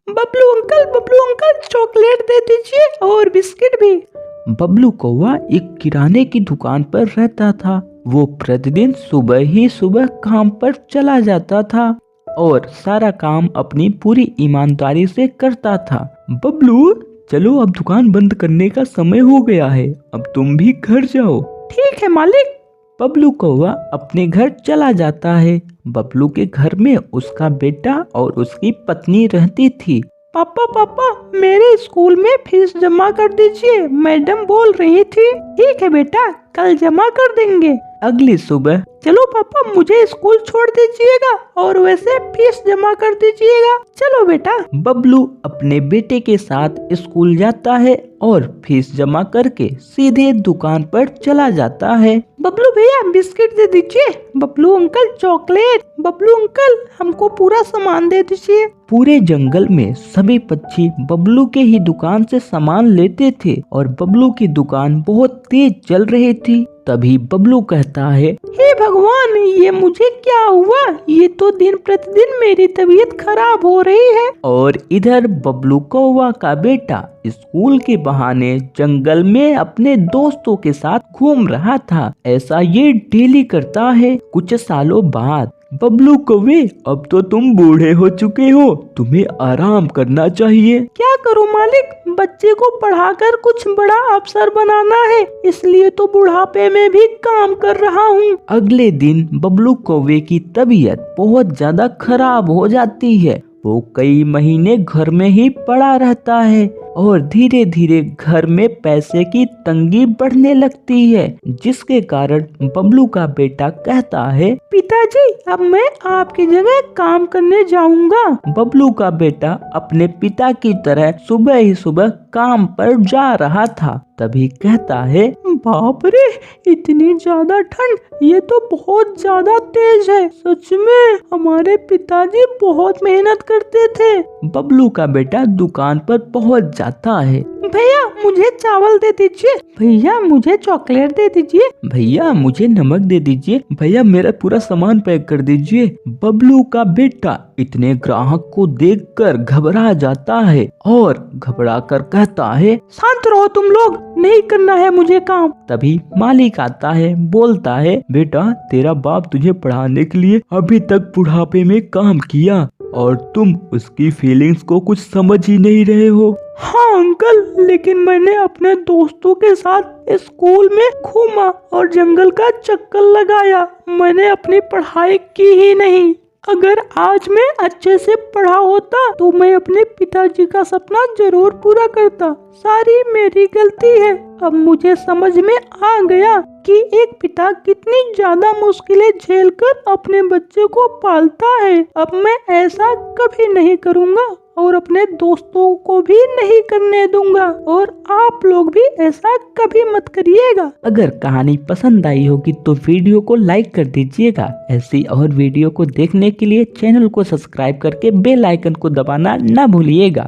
Bablu uncle chocolate दे दीजिए और biscuit भी। बबलू कौवा एक किराने की दुकान पर रहता था। वो प्रतिदिन सुबह ही सुबह काम पर चला जाता था और सारा काम अपनी पूरी ईमानदारी से करता था। बबलू, चलो अब दुकान बंद करने का समय हो गया है, अब तुम भी घर जाओ। ठीक है मालिक। बबलू कौवा अपने घर चला जाता है। बबलू के घर में उसका बेटा और उसकी पत्नी रहती थी। पापा मेरे स्कूल में फीस जमा कर दीजिए, मैडम बोल रही थी। ठीक है बेटा, कल जमा कर देंगे। अगली सुबह, चलो पापा मुझे स्कूल छोड़ दीजिएगा और वैसे फीस जमा कर दीजिएगा। चलो बेटा। बबलू अपने बेटे के साथ स्कूल जाता है और फीस जमा करके सीधे दुकान पर चला जाता है। बबलू भैया बिस्किट दे दीजिए। Bablu uncle chocolate. Bablu uncle हमको पूरा सामान दे दीजिए। पूरे जंगल में सभी पक्षी बबलू के ही दुकान से सामान लेते थे और बबलू की दुकान बहुत तेज चल रही थी। तभी बबलू कहता है, हे भगवान, ये मुझे क्या हुआ? ये तो दिन प्रतिदिन मेरी तबीयत खराब हो रही है। और इधर बबलू कौवा का बेटा स्कूल के बहाने जंगल में अपने दोस्तों के साथ घूम रहा था। ऐसा ये डेली करता है। कुछ सालों बाद, बबलू कौवे, अब तो तुम बूढ़े हो चुके हो, तुम्हें आराम करना चाहिए। क्या करूं मालिक, बच्चे को पढ़ाकर कुछ बड़ा अफसर बनाना है, इसलिए तो बुढ़ापे में भी काम कर रहा हूँ। अगले दिन बबलू कौवे की तबीयत बहुत ज्यादा खराब हो जाती है। वो कई महीने घर में ही पड़ा रहता है और धीरे धीरे घर में पैसे की तंगी बढ़ने लगती है, जिसके कारण बबलू का बेटा कहता है, पिताजी अब मैं आपकी जगह काम करने जाऊंगा। बबलू का बेटा अपने पिता की तरह सुबह ही सुबह काम पर जा रहा था। तभी कहता है, बाप रे, इतनी ज्यादा ठंड, ये तो बहुत ज्यादा तेज है। सच में हमारे पिताजी बहुत मेहनत करते थे। बबलू का बेटा दुकान पर पहुंच जाता है। भैया मुझे चावल दे दीजिए। भैया मुझे चॉकलेट दे दीजिए। भैया मुझे नमक दे दीजिए। भैया मेरा पूरा सामान पैक कर दीजिए। बबलू का बेटा इतने ग्राहक को देखकर घबरा जाता है और घबरा कर कहता है, शांत रहो तुम लोग, नहीं करना है मुझे काम। तभी मालिक आता है, बोलता है, बेटा तेरा बाप तुझे पढ़ाने के लिए अभी तक बुढ़ापे में काम किया और तुम उसकी फीलिंग्स को कुछ समझ ही नहीं रहे हो। हाँ अंकल, लेकिन मैंने अपने दोस्तों के साथ स्कूल में घूमा और जंगल का चक्कर लगाया, मैंने अपनी पढ़ाई की ही नहीं। अगर आज मैं अच्छे से पढ़ा होता तो मैं अपने पिताजी का सपना जरूर पूरा करता। सारी मेरी गलती है। अब मुझे समझ में आ गया कि एक पिता कितनी ज्यादा मुश्किलें झेलकर अपने बच्चे को पालता है। अब मैं ऐसा कभी नहीं करूँगा और अपने दोस्तों को भी नहीं करने दूंगा, और आप लोग भी ऐसा कभी मत करिएगा। अगर कहानी पसंद आई होगी तो वीडियो को लाइक कर दीजिएगा। ऐसी और वीडियो को देखने के लिए चैनल को सब्सक्राइब करके बेल आइकन को दबाना ना भूलिएगा।